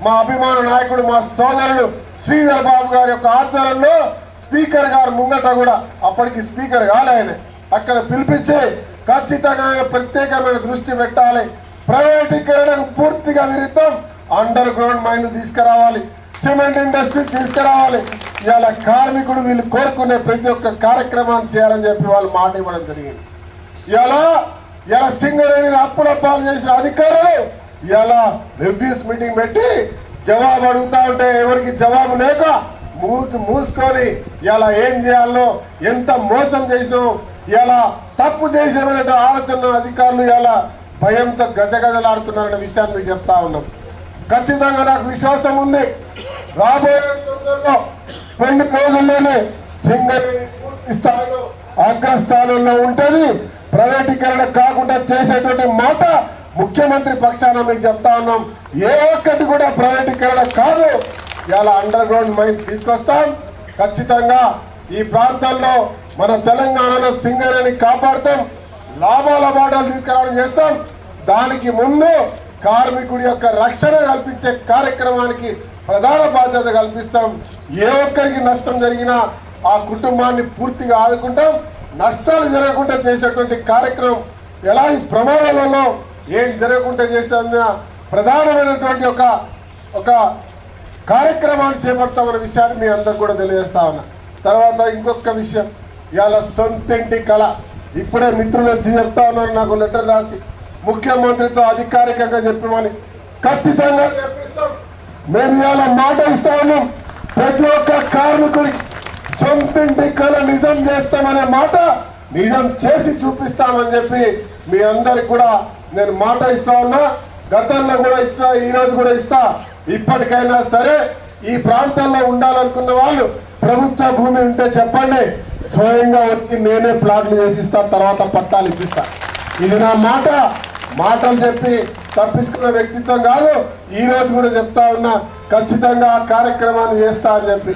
మా అభిమాన నాయకుడు మా సోదరుడు శ్రీధర్ బాబు గారి యొక్క ఆధ్వర్యంలో స్పీకర్ గారు ముంగట కూడా అప్పటికి స్పీకర్ కాలే ఆయన అక్కడ పిలిపించి ఖచ్చితంగా ప్రత్యేకమైన దృష్టి పెట్టాలి, ప్రైవేటీకరణకు పూర్తిగా విరుద్ధం, అండర్ గ్రౌండ్ మైన్లు తీసుకురావాలి, సిమెంట్ ఇండస్ట్రీ తీసుకురావాలి, ఇలా కార్మికుడు వీళ్ళు కోరుకునే ప్రతి ఒక్క కార్యక్రమాన్ని చేయాలని చెప్పి వాళ్ళు మాట ఇవ్వడం జరిగింది. ఇలా సింగరేణిని అప్పుల పాలు చేసిన అధికారులు ఇలా రివ్యూస్ మీటింగ్ పెట్టి జవాబు అడుగుతా ఉంటే ఎవరికి జవాబు లేక మూసుకొని ఇలా ఏం చేయాలో ఎంత మోసం చేసినాం, ఇలా తప్పు చేసామనే ఆలోచన అధికారులు ఇలా భయంతో గజగజలాడుతున్నారనే విషయాన్ని మీకు చెప్తా ఉన్నాం. ఖచ్చితంగా నాకు విశ్వాసం ఉంది, రాబోయే తొందరలో కొన్ని రోజుల్లోనే సింగరేణి పూర్తి స్థాయిలో అగ్రస్థానంలో ఉంటుంది. ప్రైవేటీకరణ కాకుండా చేసేటువంటి మాట ముఖ్యమంత్రి పక్షాన మీకు చెప్తా ఉన్నాం. ఏ ఒక్కటి కూడా ప్రైవేటీకరణ కాదు, ఇలా అండర్ గ్రౌండ్ మైన్ తీసుకొస్తాం. ఖచ్చితంగా ఈ ప్రాంతాల్లో మన తెలంగాణలో సింగరేణి కాపాడుతాం, లాభాల బాటలు తీసుకురావడం చేస్తాం. దానికి ముందు కార్మికుడి యొక్క రక్షణ కల్పించే కార్యక్రమానికి ప్రధాన బాధ్యత కల్పిస్తాం. ఏ ఒక్కరికి నష్టం జరిగినా ఆ కుటుంబాన్ని పూర్తిగా ఆదుకుంటాం. నష్టాలు జరగకుండా చేసేటువంటి కార్యక్రమం, ఎలాంటి ప్రమాదాలలో ఏం జరగకుండా చేస్తున్న ప్రధానమైనటువంటి ఒక కార్యక్రమాన్ని చేపడతామన్న విషయాన్ని మీ అందరికి కూడా తెలియజేస్తా ఉన్నా. తర్వాత ఇంకొక విషయం, ఇవాళ సొంతింటి కళ. ఇప్పుడే మిత్రులు వచ్చి చెప్తా ఉన్నారు, నాకు లెటర్ రాసి ముఖ్యమంత్రితో అధికారికంగా చెప్పమని. ఖచ్చితంగా చెప్పిస్తాం. మేము ఇవాళ మాట ఇస్తా ఉన్నాం, ప్రతి ఒక్క కార్మికుడి సొంతింటి కళ నిజం చేస్తామనే మాట నిజం చేసి చూపిస్తామని చెప్పి మీ అందరికి కూడా నేను మాట ఇస్తా ఉన్నా. గతంలో కూడా ఇస్తా, ఈ రోజు కూడా ఇస్తా. ఇప్పటికైనా సరే ఈ ప్రాంతాల్లో ఉండాలనుకున్న వాళ్ళు ప్రభుత్వ భూమి ఉంటే చెప్పండి, స్వయంగా వచ్చి నేనే ప్లాట్లు చేసిస్తా, తర్వాత పట్టాలు ఇప్పిస్తా. ఇది నా మాట. మాటలు చెప్పి తప్పించుకున్న వ్యక్తిత్వం కాదు. ఈ రోజు కూడా చెప్తా ఉన్నా, ఖచ్చితంగా ఆ కార్యక్రమాన్ని చేస్తా అని చెప్పి.